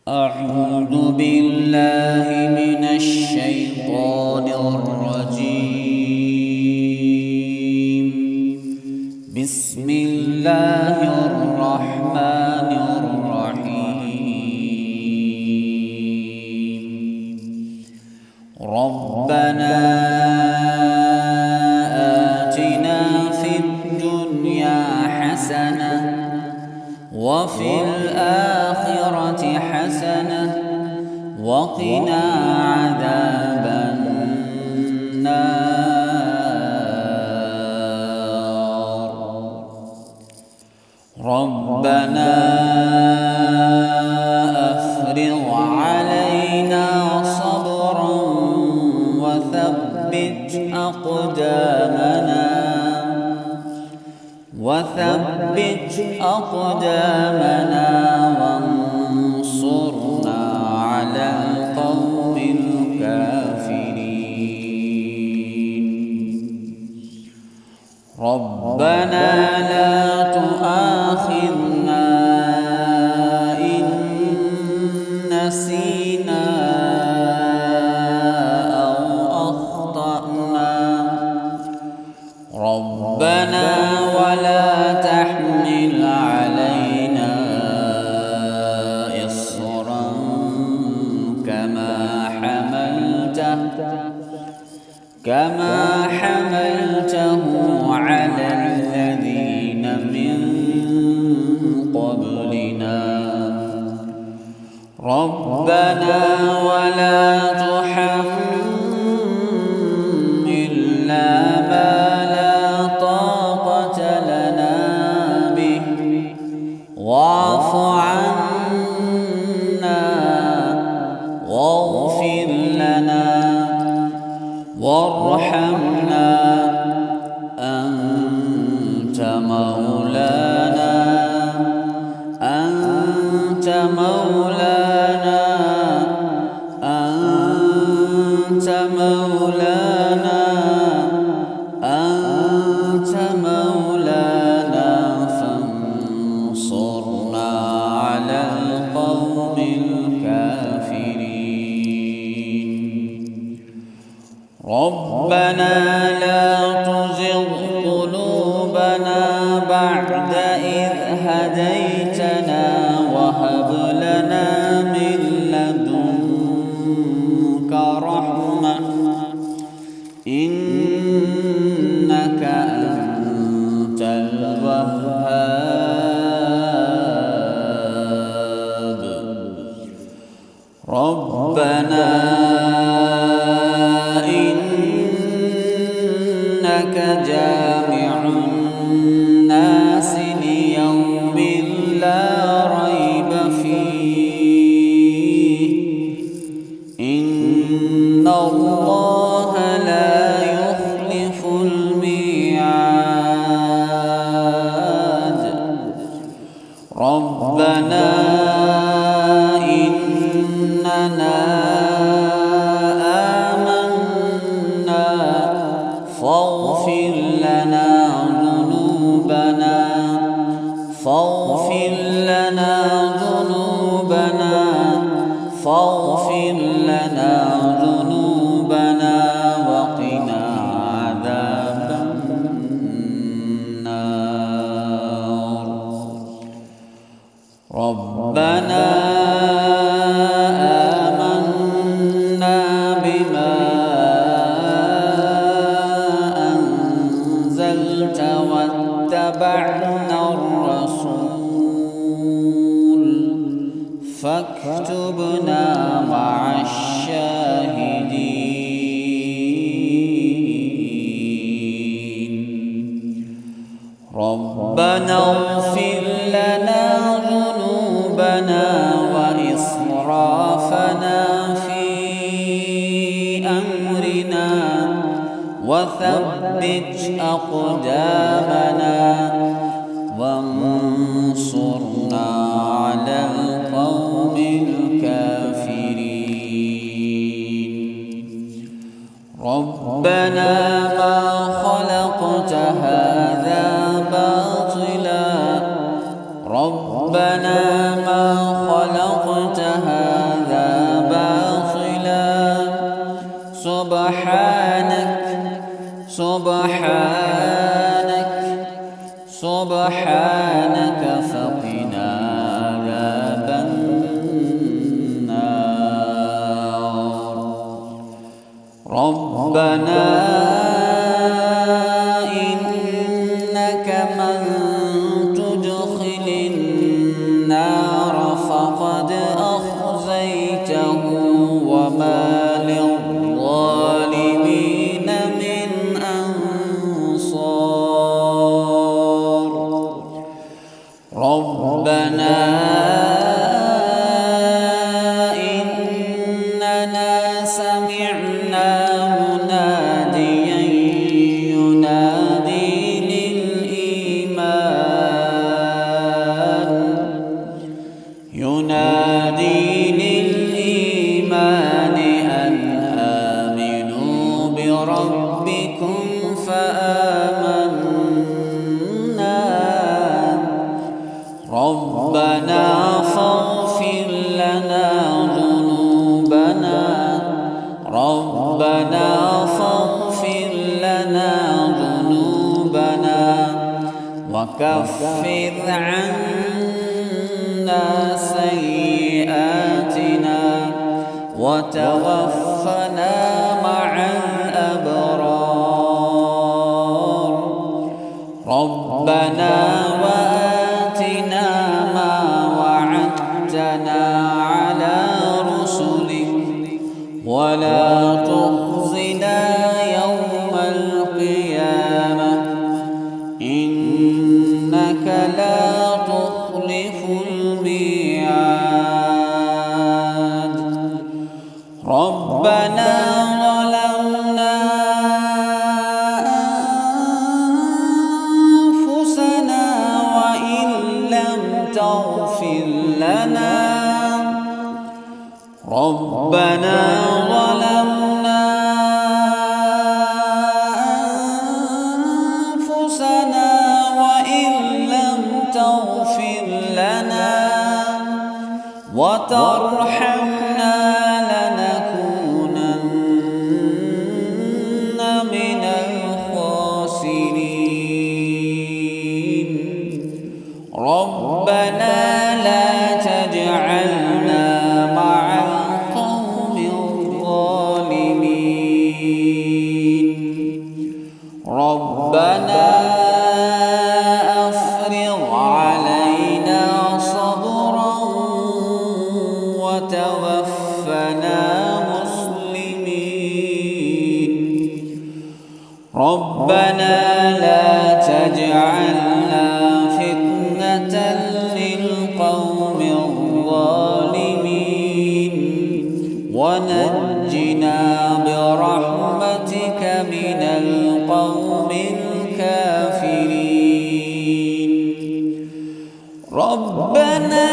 أعوذ بالله من الشيطان الرجيم. بسم الله الرحمن الرحيم. ربنا آتنا في الدنيا حسنة وفي الآخرة حسنة وقنا عذاب النار. ربنا أفرغ علينا صبرا وثبت أقدامنا وانصرنا على القوم الكافرين. ربنا لا تؤاخذنا إن نسينا أو أخطأنا. ربنا ولا تحمل علينا إصرا كما حملته على الذين من قبلنا. ربنا ولا تحملنا ما لا طاقة لنا به واعف عنا واغفر لنا وارحمنا أنت مولانا فانصرنا على القوم الكافرين. ربنا لا تزغ قلوبنا بعد إذ هديتنا وهب لنا من لدنك رحمة إنك أنت الوهاب. ربنا إنك جامع الناس ليوم لا ريب فيه إن الله لا يخلف الميعاد. ربنا إننا آمنا فاغفر لنا ذنوبنا وقنا عذاب النار. ربنا آمنا بما أنزلت واتبعنا الرسول فاكتبنا مع الشاهدين. ربنا اغفر لنا ذنوبنا وإسرافنا في أمرنا وثبت أقدامنا وانصرنا على القوم الكافرين. ربنا ما خلقت هذا باطلا ربنا ما خلقت خلقت هذا باطلا سبحانك فقنا عذاب النار. ربنا إنك من تدخل النار فقد أخزيته وما للظالمين من أنصار. ربنا إننا سمعنا مناديا ينادي للإيمان أن آمنوا بربكم فآمنا. ربنا فاغفر لنا ذنوبنا وكفر عنا سيئاتنا وتوفنا مع الأبرار. ربنا وآتنا ما وعدتنا على رسلك ولا تخزنا يوم القيامة إنك لا تخلف الميعاد. ربنا ظلمنا أنفسنا وإن لم تغفر لنا ربنا ظلمنا أنفسنا وإن لم تغفر لنا وترحمنا لنكونن من الخاسرين. ربنا لا تجعلنا مع القوم الظالمين. ربنا أفرغ علينا صبرا وتوفنا مسلمين. ربنا لا تجعلنا فتنة للقوم الظالمين ونجنا برحمتك من القوم الكافرين. ربنا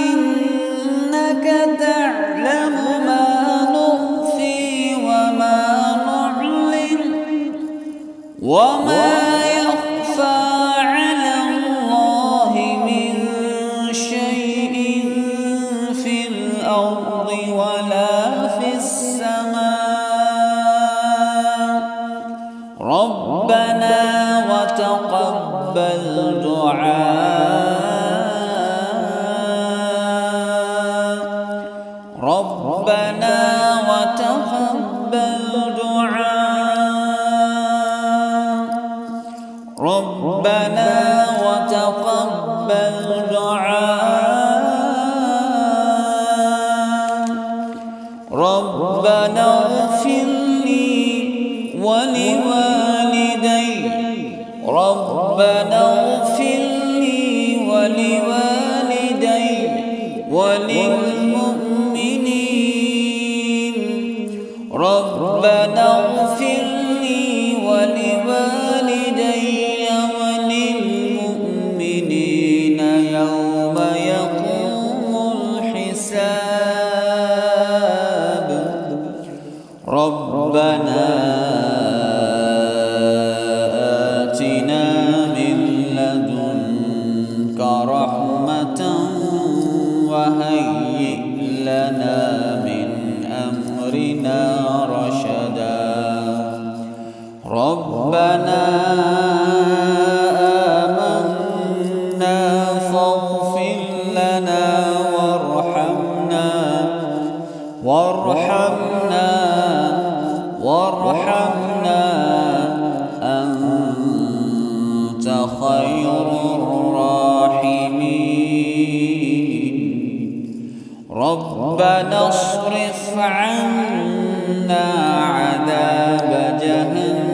إنك تعلم ما نخفي وما نعلن وما يخفى على الله من شيء في الأرض ولا في السماء. ربنا وتقبل دعاء. ربنا وتقبل دعاء. ربنا وتقبل دعاء. ربنا اغفر لي ولوالدي. ربنا اغفر لي ولوالدي وللمؤمنين. ربنا اغفر لي ولوالدي وللمؤمنين يوم يقوم الحساب. ربنا آتنا من لدنك رحمة وهيئ لنا من أمرنا رشدا ربنا آمنا فاغفر لنا وارحمنا أنت خير الراحمين ربنا اصرف عنا عذاب جهنم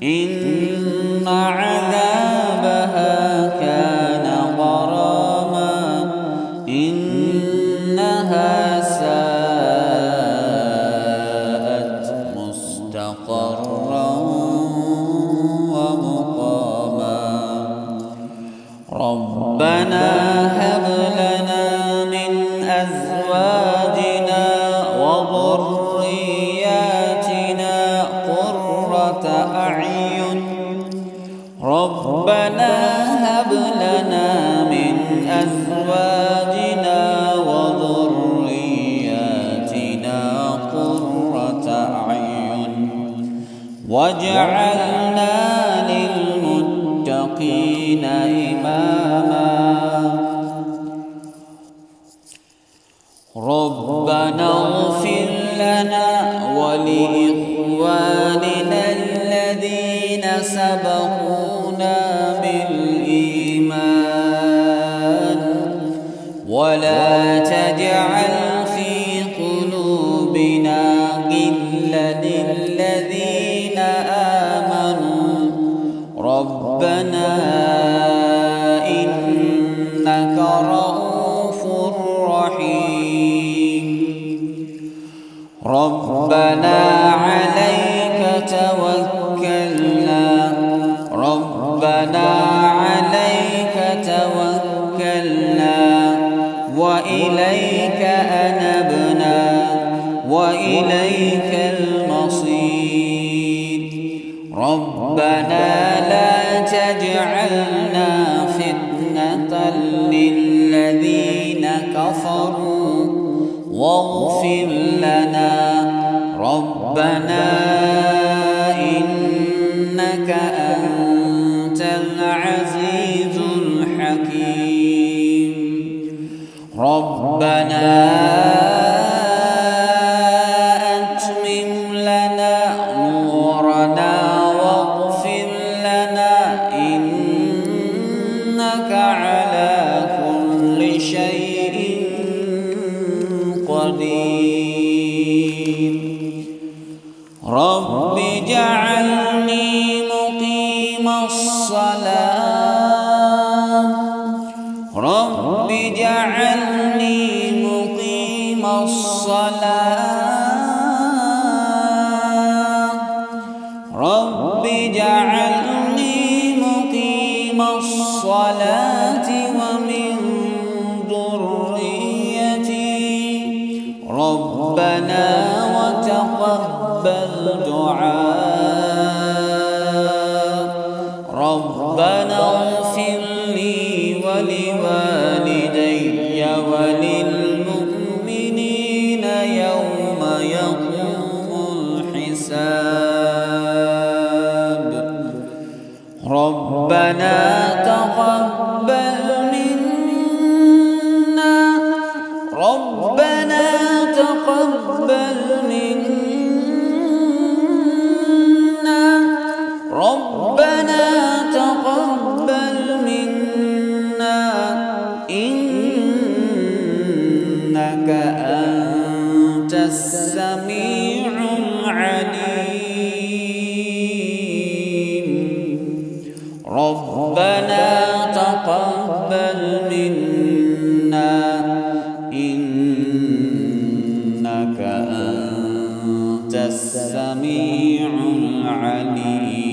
إن عذابها كان غراما إنها ساءت مستقرا ومقاما ربنا هب لنا من أزواجنا وذرياتنا قرة أعين ربنا هب لنا من أزواجنا وذرياتنا قرة أعين واجعلنا للمتقين إماما ربنا اغفر لنا ولإخواننا الذين سبقونا بالإيمان ولا تجعل في قلوبنا غلا للذين آمنوا ربنا إنك رؤوف رحيم ربنا عليك توكلنا وإليك أنبنا وإليك المصير ربنا لا تجعلنا فتنة للذين كفروا واغفر لنا ربنا إنك أنت العزيز الحكيم ربنا أتمم لنا نورنا واغفر لنا إنك على كل شيء قدير رب اجعلني مقيم الصلاة رب اجعلني مقيم الصلاة رب اجعلني مقيم الصلاة ومن ذريتي ربنا وتقبل دعاء ربنا اغفر لي ولوالدي وللمؤمنين يوم يقوم الحساب ربنا تقبل منا ربنا تقبل منا ربنا تقبل منا إنك أنت السميع العليم ربنا تقبل منا إنك أنت السميع العليم